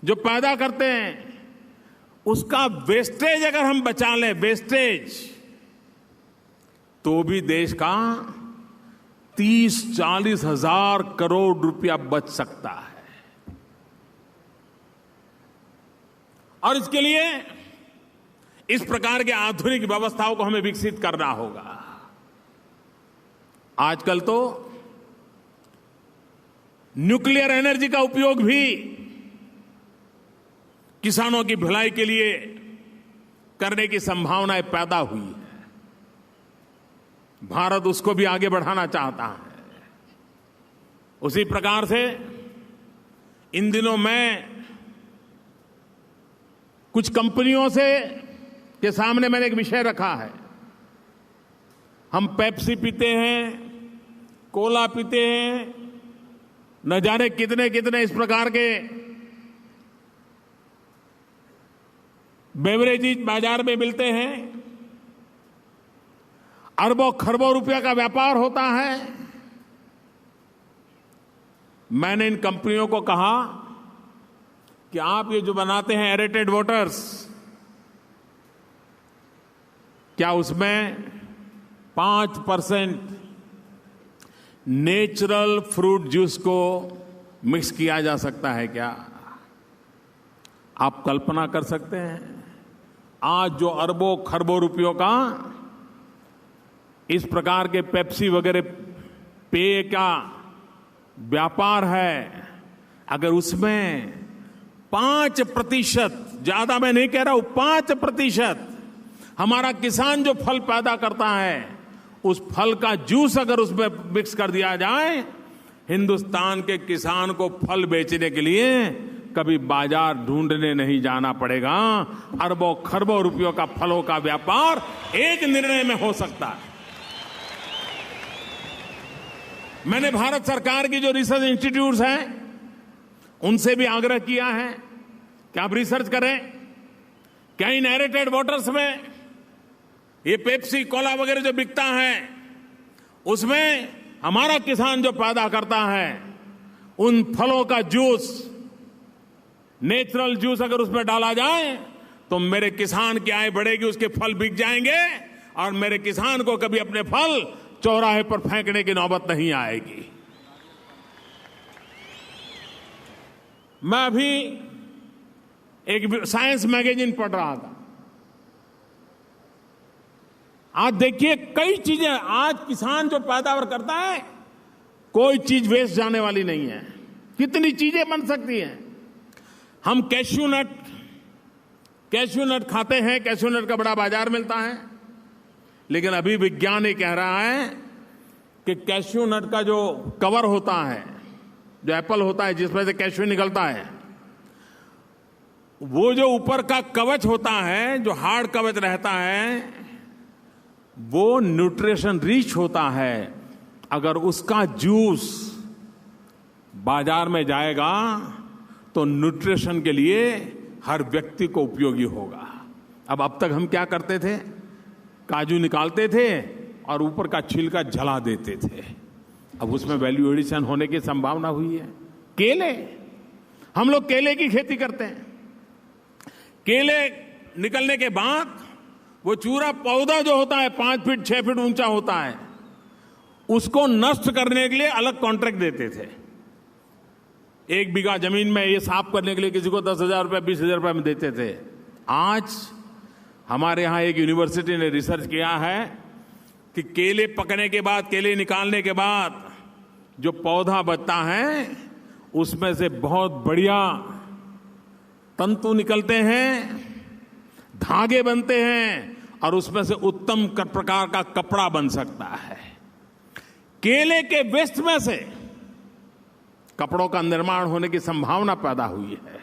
D: जो पैदा करते हैं उसका वेस्टेज अगर हम बचा लें, वेस्टेज, तो भी देश का 30-40 हजार करोड़ रुपया बच सकता है। और इसके लिए इस प्रकार के आधुनिक व्यवस्थाओं को हमें विकसित करना होगा। आजकल तो न्यूक्लियर एनर्जी का उपयोग भी किसानों की भलाई के लिए करने की संभावनाएं पैदा हुई है। भारत उसको भी आगे बढ़ाना चाहता है। उसी प्रकार से इन दिनों मैं कुछ कंपनियों से के सामने मैंने एक विषय रखा है। हम पेप्सी पीते हैं, कोला पीते हैं, न जाने कितने कितने इस प्रकार के बेवरेजेस बाजार में मिलते हैं। अरबों खरबों रुपया का व्यापार होता है। मैंने इन कंपनियों को कहा कि आप ये जो बनाते हैं एरेटेड वाटर्स, क्या उसमें 5% नेचुरल फ्रूट जूस को मिक्स किया जा सकता है क्या? आप कल्पना कर सकते हैं आज जो अरबों खरबों रुपयों का इस प्रकार के पेप्सी वगैरह पेय का व्यापार है, अगर उसमें 5%, ज्यादा मैं नहीं कह रहा हूं, 5% हमारा किसान जो फल पैदा करता है उस फल का जूस अगर उसमें मिक्स कर दिया जाए, हिंदुस्तान के किसान को फल बेचने के लिए कभी बाजार ढूंढने नहीं जाना पड़ेगा। अरबों खरबों रुपयों का फलों का व्यापार एक निर्णय में हो सकता है। मैंने भारत सरकार की जो रिसर्च इंस्टीट्यूट्स हैं उनसे भी आग्रह किया है कि आप रिसर्च करें, क्या इन एरेटेड वाटर्स में ये पेप्सी कोला वगैरह जो बिकता है उसमें हमारा किसान जो पैदा करता है उन फलों का जूस, नेचुरल जूस अगर उसमें डाला जाए तो मेरे किसान की आय बढ़ेगी, उसके फल बिक जाएंगे और मेरे किसान को कभी अपने फल चौराहे पर फेंकने की नौबत नहीं आएगी। मैं अभी एक साइंस मैगजीन पढ़ रहा था। आज देखिए कई चीजें, आज किसान जो पैदावार करता है कोई चीज वेस्ट जाने वाली नहीं है। कितनी चीजें बन सकती हैं। हम कैश्यू नट खाते हैं, कैश्यू नट का बड़ा बाजार मिलता है, लेकिन अभी विज्ञान ये कह रहा है कि कैश्यू नट का जो कवर होता है, जो एप्पल होता है जिसमें से कैश्यू निकलता है, वो जो ऊपर का कवच होता है, जो हार्ड कवच रहता है, वो न्यूट्रिशन रिच होता है। अगर उसका जूस बाजार में जाएगा तो न्यूट्रिशन के लिए हर व्यक्ति को उपयोगी होगा। अब तक हम क्या करते थे, काजू निकालते थे और ऊपर का छिलका जला देते थे। अब उसमें वैल्यू एडिशन होने की संभावना हुई है। केले, हम लोग केले की खेती करते हैं। केले निकलने के बाद वो चूरा पौधा जो होता है 5 फीट 6 फीट ऊंचा होता है, उसको नष्ट करने के लिए अलग कॉन्ट्रैक्ट देते थे। 1 बीघा जमीन में ये साफ करने के लिए किसी को 10,000 रुपये 20,000 रुपये में देते थे। आज हमारे यहां एक यूनिवर्सिटी ने रिसर्च किया है कि केले पकने के बाद, केले निकालने के बाद जो पौधा बचता है उसमें से बहुत बढ़िया तंतु निकलते हैं, धागे बनते हैं और उसमें से उत्तम प्रकार का कपड़ा बन सकता है। केले के वेस्ट में से कपड़ों का निर्माण होने की संभावना पैदा हुई है।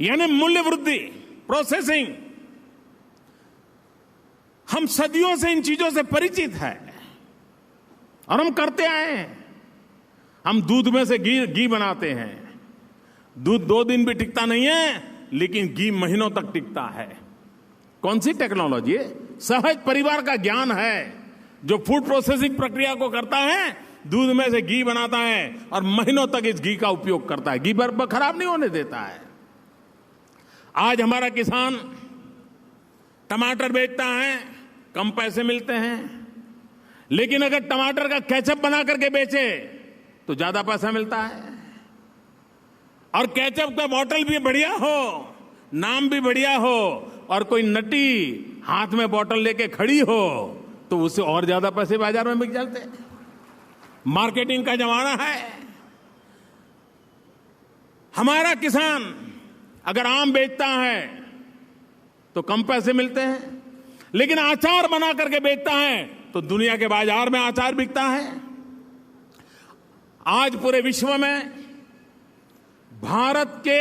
D: यानी मूल्य वृद्धि, प्रोसेसिंग, हम सदियों से इन चीजों से परिचित हैं और हम करते आए हैं। हम दूध में से घी बनाते हैं, दूध 2 दिन भी टिकता नहीं है, लेकिन घी महीनों तक टिकता है। कौन सी टेक्नोलॉजी है? सहज परिवार का ज्ञान है, जो फूड प्रोसेसिंग प्रक्रिया को करता है, दूध में से घी बनाता है और महीनों तक इस घी का उपयोग करता है, घी खराब नहीं होने देता है। आज हमारा किसान टमाटर बेचता है, कम पैसे मिलते हैं, लेकिन अगर टमाटर का केचप बना करके बेचे तो ज्यादा पैसा मिलता है। और केचप का बॉटल भी बढ़िया हो, नाम भी बढ़िया हो, और कोई नटी हाथ में बॉटल लेके खड़ी हो तो उससे और ज्यादा पैसे बाजार में बिक जाते हैं। मार्केटिंग का जमाना है। हमारा किसान अगर आम बेचता है तो कम पैसे मिलते हैं, लेकिन अचार बना करके बेचता है तो दुनिया के बाजार में अचार बिकता है। आज पूरे विश्व में भारत के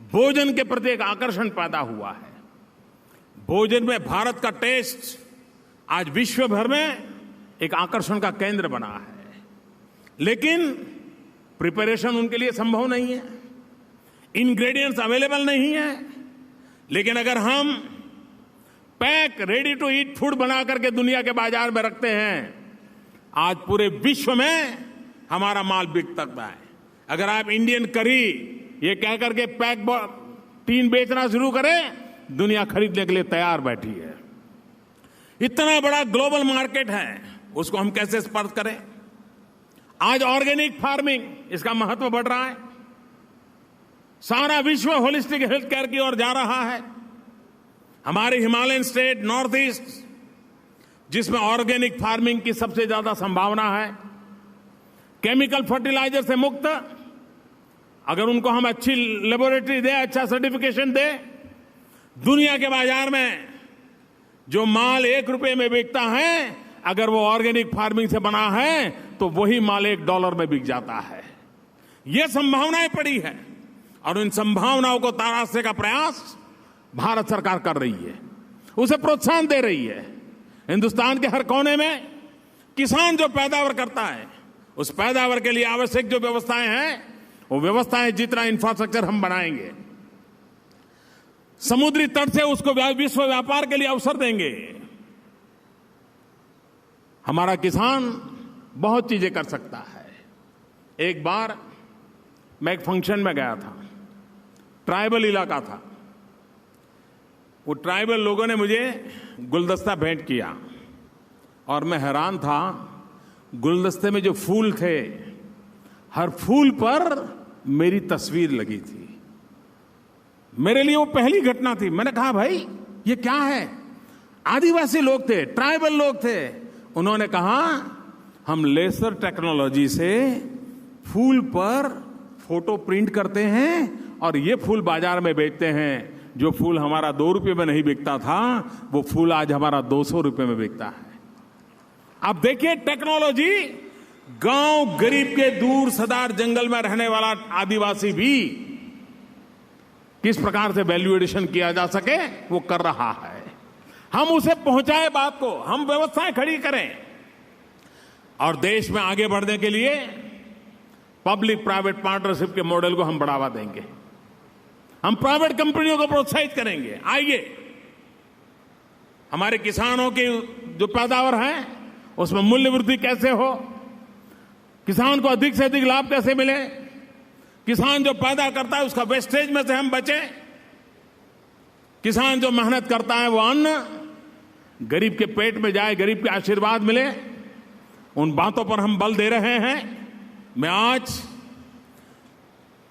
D: भोजन के प्रति एक आकर्षण पैदा हुआ है। भोजन में भारत का टेस्ट आज विश्व भर में एक आकर्षण का केंद्र बना है, लेकिन प्रिपरेशन उनके लिए संभव नहीं है, इंग्रेडिएंट्स अवेलेबल नहीं है। लेकिन अगर हम pack ready to eat food बना करके दुनिया के बाजार में रखते हैं, आज पूरे विश्व में हमारा माल बिक सकता है। अगर आप इंडियन करी ये कह करके पैक टीन बेचना शुरू करें, दुनिया खरीदने के लिए तैयार बैठी है। इतना बड़ा ग्लोबल मार्केट है, उसको हम कैसे स्पर्श करें? आज ऑर्गेनिक फार्मिंग, इसका महत्व बढ़ रहा है। सारा विश्व होलिस्टिक हेल्थ केयर की ओर जा रहा है। हमारे हिमालयन स्टेट नॉर्थ ईस्ट, जिसमें ऑर्गेनिक फार्मिंग की सबसे ज्यादा संभावना है, केमिकल फर्टिलाइजर से मुक्त, अगर उनको हम अच्छी लेबोरेटरी दे, अच्छा सर्टिफिकेशन दे, दुनिया के बाजार में जो माल $1 में बिकता है, अगर वो ऑर्गेनिक फार्मिंग से बना है तो वही माल $1 में बिक जाता है। ये संभावनाएं पड़ी है और इन संभावनाओं को तराशने का प्रयास भारत सरकार कर रही है, उसे प्रोत्साहन दे रही है। हिंदुस्तान के हर कोने में किसान जो पैदावार करता है, उस पैदावार के लिए आवश्यक जो व्यवस्थाएं हैं, वो व्यवस्थाएं जितना इंफ्रास्ट्रक्चर हम बनाएंगे, समुद्री तट से उसको विश्व व्यापार के लिए अवसर देंगे। हमारा किसान बहुत चीजें कर सकता है। एक बार मैं एक फंक्शन में गया था, ट्राइबल इलाका था। वो ट्राइबल लोगों ने मुझे गुलदस्ता भेंट किया और मैं हैरान था। गुलदस्ते में जो फूल थे, हर फूल पर मेरी तस्वीर लगी थी। मेरे लिए वो पहली घटना थी। मैंने कहा, भाई ये क्या है? आदिवासी लोग थे, ट्राइबल लोग थे। उन्होंने कहा, हम लेसर टेक्नोलॉजी से फूल पर फोटो प्रिंट करते हैं और ये फूल बाजार में बेचते हैं। जो फूल हमारा $2 में नहीं बिकता था, वो फूल आज हमारा $200 में बिकता है। अब देखिए टेक्नोलॉजी, गांव गरीब के दूर सदार जंगल में रहने वाला आदिवासी भी किस प्रकार से वैल्यू एडिशन किया जा सके वो कर रहा है। हम उसे पहुंचाए बात को, हम व्यवस्थाएं खड़ी करें और देश में आगे बढ़ने के लिए पब्लिक प्राइवेट पार्टनरशिप के मॉडल को हम बढ़ावा देंगे। हम प्राइवेट कंपनियों को प्रोत्साहित करेंगे। आइए, हमारे किसानों की जो पैदावार है उसमें मूल्य वृद्धि कैसे हो, किसान को अधिक से अधिक लाभ कैसे मिले, किसान जो पैदा करता है उसका वेस्टेज में से हम बचें, किसान जो मेहनत करता है वो अन्न गरीब के पेट में जाए, गरीब के आशीर्वाद मिले, उन बातों पर हम बल दे रहे हैं। मैं आज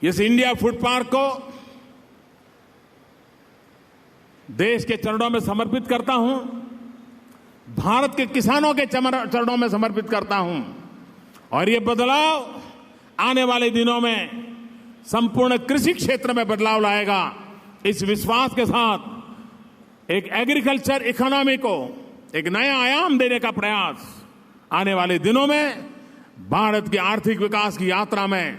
D: इस इंडिया फूड पार्क को देश के चरणों में समर्पित करता हूं, भारत के किसानों के चरणों में समर्पित करता हूं और ये बदलाव आने वाले दिनों में संपूर्ण कृषि क्षेत्र में बदलाव लाएगा। इस विश्वास के साथ एक एग्रीकल्चर इकोनॉमी को एक नया आयाम देने का प्रयास आने वाले दिनों में भारत की आर्थिक विकास की यात्रा में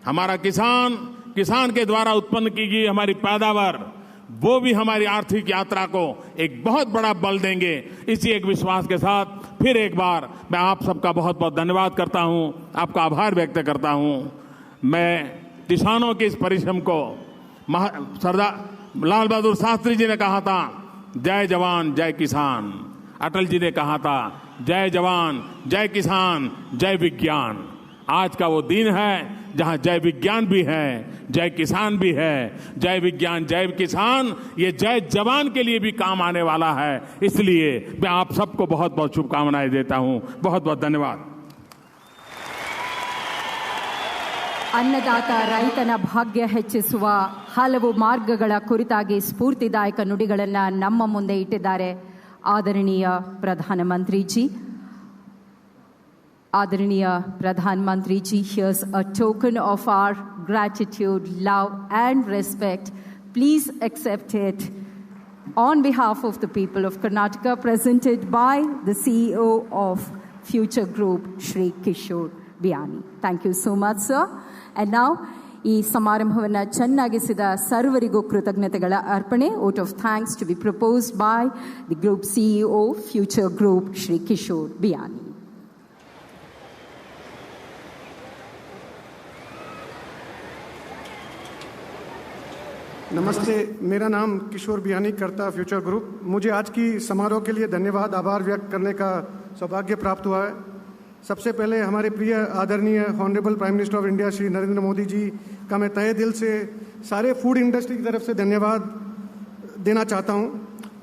D: हमारा किसान के द्वारा उत्पन्न की गई हमारी पैदावार, वो भी हमारी आर्थिक यात्रा को एक बहुत बड़ा बल देंगे। इसी एक विश्वास के साथ फिर एक बार मैं आप सबका बहुत बहुत धन्यवाद करता हूं, आपका आभार व्यक्त करता हूं। मैं किसानों के इस परिश्रम को सरदार लाल बहादुर शास्त्री जी ने कहा था, जय जवान जय किसान। अटल जी ने कहा था, जय जवान जय किसान जय विज्ञान। आज का वो दिन है जहां जय विज्ञान भी है, जय किसान भी है। जय विज्ञान जय किसान, ये जय जवान के लिए भी काम आने वाला है। इसलिए मैं आप सबको बहुत बहुत शुभकामनाएं देता हूं। बहुत बहुत धन्यवाद।
A: ಅನ್ನದಾತ ರೈತನ ಭಾಗ್ಯ ಹೆಚ್ಚಿಸುವ ಹಲವು ಮಾರ್ಗಗಳ ಕುರಿತಾಗಿ ಸ್ಫೂರ್ತಿದಾಯಕ ನುಡಿಗಳನ್ನು ನಮ್ಮ ಮುಂದೆ ಇಟ್ಟಿದ್ದಾರೆ ಆದರಣೀಯ ಪ್ರಧಾನಮಂತ್ರಿ G. Adharaniya Pradhan Mantri ji, here's a token of our gratitude, love and respect. Please accept it on behalf of the people of Karnataka, presented by the CEO of Future Group, Shri Kishore Biyani. Thank you so much, sir. And now, ಈ ಸಮಾರಂಭವನ್ನು ಚೆನ್ನಾಗಿಸಿದ ಸರ್ವರಿಗೂ ಕೃತಜ್ಞತೆಗಳ ಅರ್ಪಣೆ. Vote of thanks to be proposed by the Group CEO, Future Group, Shri Kishore Biyani.
E: नमस्ते, मेरा नाम किशोर बियानी, करता future group. मुझे आज की समारोह के लिए धन्यवाद आभार व्यक्त करने का सौभाग्य प्राप्त हुआ है। सबसे पहले हमारे प्रिय आदरणीय honourable prime minister of India Shri Narendra Modi ji का मैं तहे दिल से सारे फूड इंडस्ट्री की तरफ से धन्यवाद देना चाहता हूं।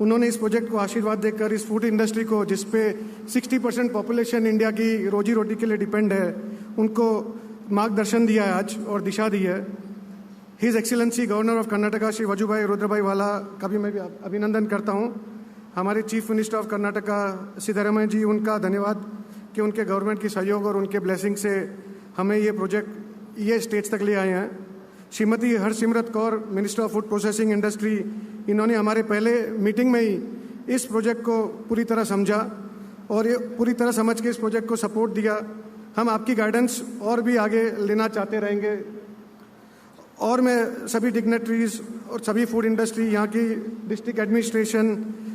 E: उन्होंने इस प्रोजेक्ट को आशीर्वाद देकर इस फूड इंडस्ट्री को, जिसपे 60% पॉपुलेशन इंडिया की रोजी रोटी के लिए डिपेंड है, उनको मार्गदर्शन दिया है आज और दिशा दी है। His excellency governor of Karnataka Shri Vajubhai Rudrabhai Vala का भी मैं भी अभिनंदन करता हूं। हमारे chief minister of Karnataka Siddaramaiah ji, उनका धन्यवाद कि उनके गवर्नमेंट की सहयोग और उनके ब्लेसिंग से हमें ये प्रोजेक्ट ये स्टेज तक ले आए हैं। Shrimati Harsimrat Kaur, minister of food processing industry, इन्होंने हमारे पहले मीटिंग में ही इस प्रोजेक्ट को पूरी तरह समझा और ये पूरी तरह समझ के इस प्रोजेक्ट को सपोर्ट दिया। हम आपकी गाइडेंस और भी आगे लेना चाहते रहेंगे। और मैं सभी डिग्नेटरीज और सभी फूड इंडस्ट्री, यहाँ की डिस्ट्रिक्ट एडमिनिस्ट्रेशन,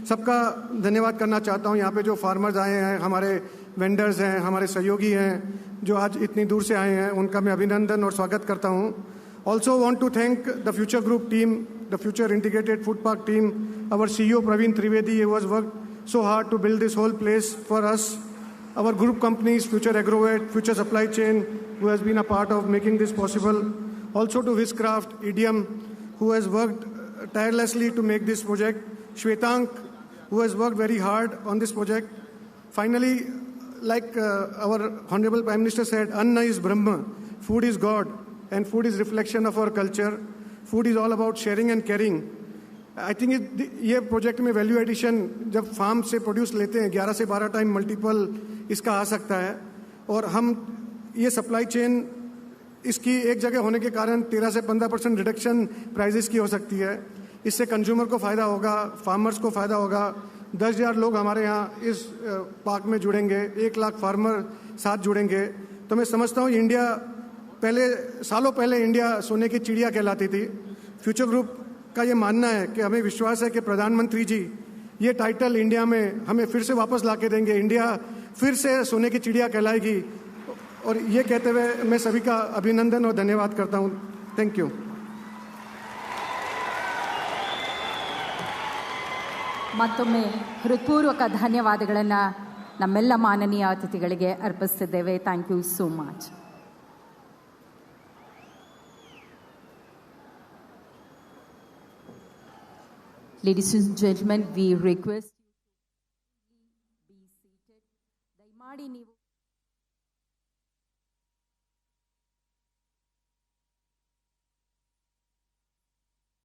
E: सबका धन्यवाद करना चाहता हूँ। यहाँ पे जो फार्मर्स आए हैं, हमारे वेंडर्स हैं, हमारे सहयोगी हैं जो आज इतनी दूर से आए हैं, उनका मैं अभिनंदन और स्वागत करता हूँ। Also want to thank the Future group team, the Future integrated food park team, our CEO Praveen Trivedi, who has worked so hard to build this whole place for us. Our group companies, Future Agrovet, Future Supply Chain, who has been a part of making this possible. Also to Viscraft, Idiom, who has worked tirelessly to make this project. Shwetank, who has worked very hard on this project. Finally, like our Honorable Prime Minister said, Anna is Brahma, food is God, and food is reflection of our culture. Food is all about sharing and caring. I think ये project में value addition जब farm से produce लेते हैं 11 से 12 time multiple इसका आ सकता है। और हम ये सप्लाई चेन इसकी एक जगह होने के कारण 13 से 15% रिडक्शन प्राइजेस की हो सकती है। इससे कंज्यूमर को फ़ायदा होगा, फार्मर्स को फ़ायदा होगा। 10,000 लोग हमारे यहाँ इस पार्क में जुड़ेंगे, 1 लाख फार्मर साथ जुड़ेंगे। तो मैं समझता हूँ इंडिया सालों पहले इंडिया सोने की चिड़िया कहलाती थी। फ्यूचर ग्रुप का ये मानना है कि हमें विश्वास है कि प्रधानमंत्री जी ये टाइटल इंडिया में हमें फिर से वापस ला के देंगे, इंडिया फिर से सोने की चिड़िया कहलाएगी। और ये कहते हुए मैं सभी का अभिनंदन और धन्यवाद करता हूँ। Thank you.
A: ಮತ್ತೊಮ್ಮೆ ಹೃತ್ಪೂರ್ವಕ ಧನ್ಯವಾದಗಳನ್ನು ನಮ್ಮೆಲ್ಲ ಮಾನನೀಯ ಅತಿಥಿಗಳಿಗೆ ಅರ್ಪಿಸುತ್ತಿದ್ದೇವೆ. Thank you so much. Ladies and gentlemen, we request you to be seated. ದಯಮಾಡಿ ನೀವು